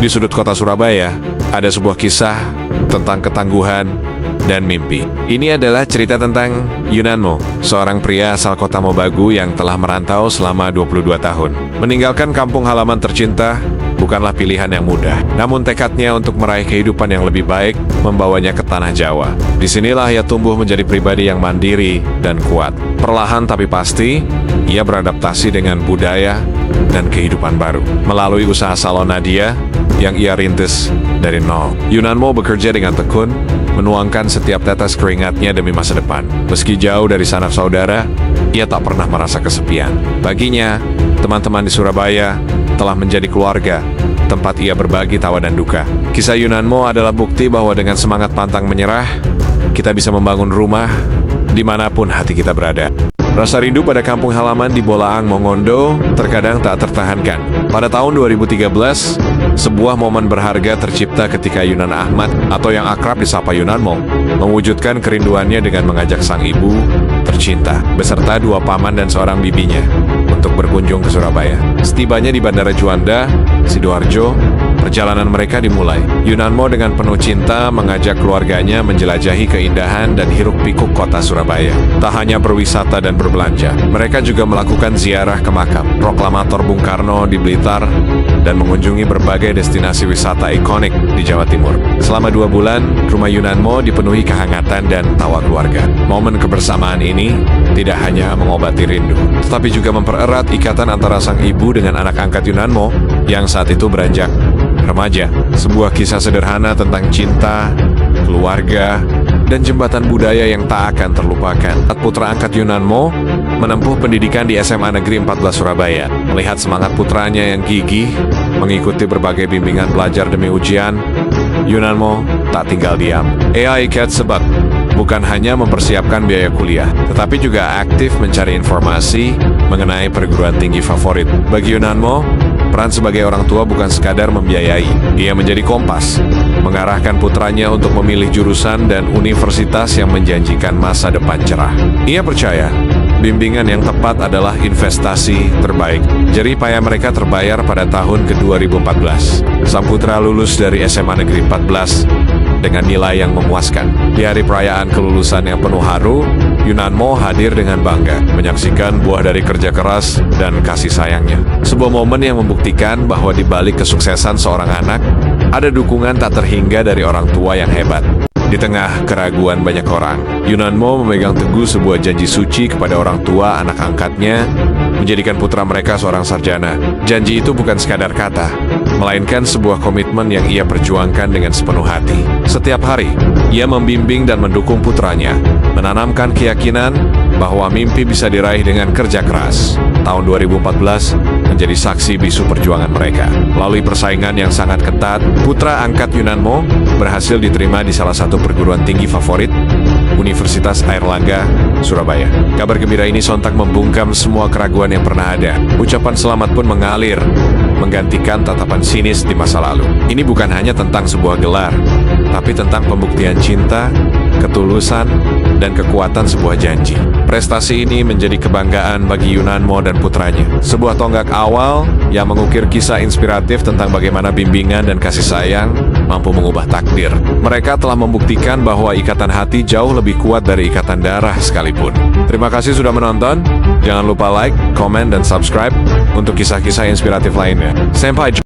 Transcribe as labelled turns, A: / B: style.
A: Di sudut kota Surabaya, ada sebuah kisah tentang ketangguhan dan mimpi. Ini adalah cerita tentang Yunanmo, seorang pria asal kota Mobagu yang telah merantau selama 22 tahun. Meninggalkan kampung halaman tercinta bukanlah pilihan yang mudah. Namun tekadnya untuk meraih kehidupan yang lebih baik membawanya ke tanah Jawa. Disinilah ia tumbuh menjadi pribadi yang mandiri dan kuat. Perlahan tapi pasti, ia beradaptasi dengan budaya dan kehidupan baru. Melalui usaha salon Nadia yang ia rintis dari nol, Yunanmo bekerja dengan tekun, menuangkan setiap tetes keringatnya demi masa depan. Meski jauh dari sanak saudara, ia tak pernah merasa kesepian. Baginya, teman-teman di Surabaya telah menjadi keluarga, tempat ia berbagi tawa dan duka. Kisah Yunanmo adalah bukti bahwa dengan semangat pantang menyerah, kita bisa membangun rumah dimanapun hati kita berada. Rasa rindu pada kampung halaman di Bolaang, Mongondo terkadang tak tertahankan. Pada tahun 2013, sebuah momen berharga tercipta ketika Yunan Ahmad, atau yang akrab disapa Yunanmo, mewujudkan kerinduannya dengan mengajak sang ibu tercinta, beserta dua paman dan seorang bibinya, untuk berkunjung ke Surabaya. Setibanya di Bandara Juanda, Sidoarjo, perjalanan mereka dimulai. Yunanmo dengan penuh cinta mengajak keluarganya menjelajahi keindahan dan hiruk-pikuk kota Surabaya. Tak hanya berwisata dan berbelanja, mereka juga melakukan ziarah ke makam proklamator Bung Karno di Blitar dan mengunjungi berbagai destinasi wisata ikonik di Jawa Timur. Selama 2 bulan, rumah Yunanmo dipenuhi kehangatan dan tawa keluarga. Momen kebersamaan ini tidak hanya mengobati rindu, tetapi juga mempererat ikatan antara sang ibu dengan anak angkat Yunanmo yang saat itu beranjak remaja. Sebuah kisah sederhana tentang cinta, keluarga, dan jembatan budaya yang tak akan terlupakan. Putra angkat Yunanmo menempuh pendidikan di SMA Negeri 14 Surabaya. Melihat semangat putranya yang gigih mengikuti berbagai bimbingan belajar demi ujian, Yunanmo tak tinggal diam. Ia ikat sebab bukan hanya mempersiapkan biaya kuliah, tetapi juga aktif mencari informasi mengenai perguruan tinggi favorit. Bagi Yunanmo, peran sebagai orang tua bukan sekadar membiayai. Ia menjadi kompas, mengarahkan putranya untuk memilih jurusan dan universitas yang menjanjikan masa depan cerah. Ia percaya, bimbingan yang tepat adalah investasi terbaik. Jerih payah mereka terbayar pada tahun ke-2014. Sang putra lulus dari SMA Negeri 14 dengan nilai yang memuaskan. Di hari perayaan kelulusan yang penuh haru, Yunanmo hadir dengan bangga, menyaksikan buah dari kerja keras dan kasih sayangnya. Sebuah momen yang membuktikan bahwa di balik kesuksesan seorang anak, ada dukungan tak terhingga dari orang tua yang hebat. Di tengah keraguan banyak orang, Yunanmo memegang teguh sebuah janji suci kepada orang tua anak angkatnya, menjadikan putra mereka seorang sarjana. Janji itu bukan sekadar kata, melainkan sebuah komitmen yang ia perjuangkan dengan sepenuh hati. Setiap hari, ia membimbing dan mendukung putranya, menanamkan keyakinan bahwa mimpi bisa diraih dengan kerja keras. Tahun 2014 menjadi saksi bisu perjuangan mereka. Melalui persaingan yang sangat ketat, putra angkat Yunanmo berhasil diterima di salah satu perguruan tinggi favorit, Universitas Airlangga, Surabaya. Kabar gembira ini sontak membungkam semua keraguan yang pernah ada. Ucapan selamat pun mengalir, menggantikan tatapan sinis di masa lalu. Ini bukan hanya tentang sebuah gelar, tapi tentang pembuktian cinta, ketulusan, dan kekuatan sebuah janji. Prestasi ini menjadi kebanggaan bagi Yunanmo dan putranya. Sebuah tonggak awal yang mengukir kisah inspiratif tentang bagaimana bimbingan dan kasih sayang mampu mengubah takdir. Mereka telah membuktikan bahwa ikatan hati jauh lebih kuat dari ikatan darah sekalipun. Terima kasih sudah menonton. Jangan lupa like, komen, dan subscribe untuk kisah-kisah inspiratif lainnya. Sampai jumpa.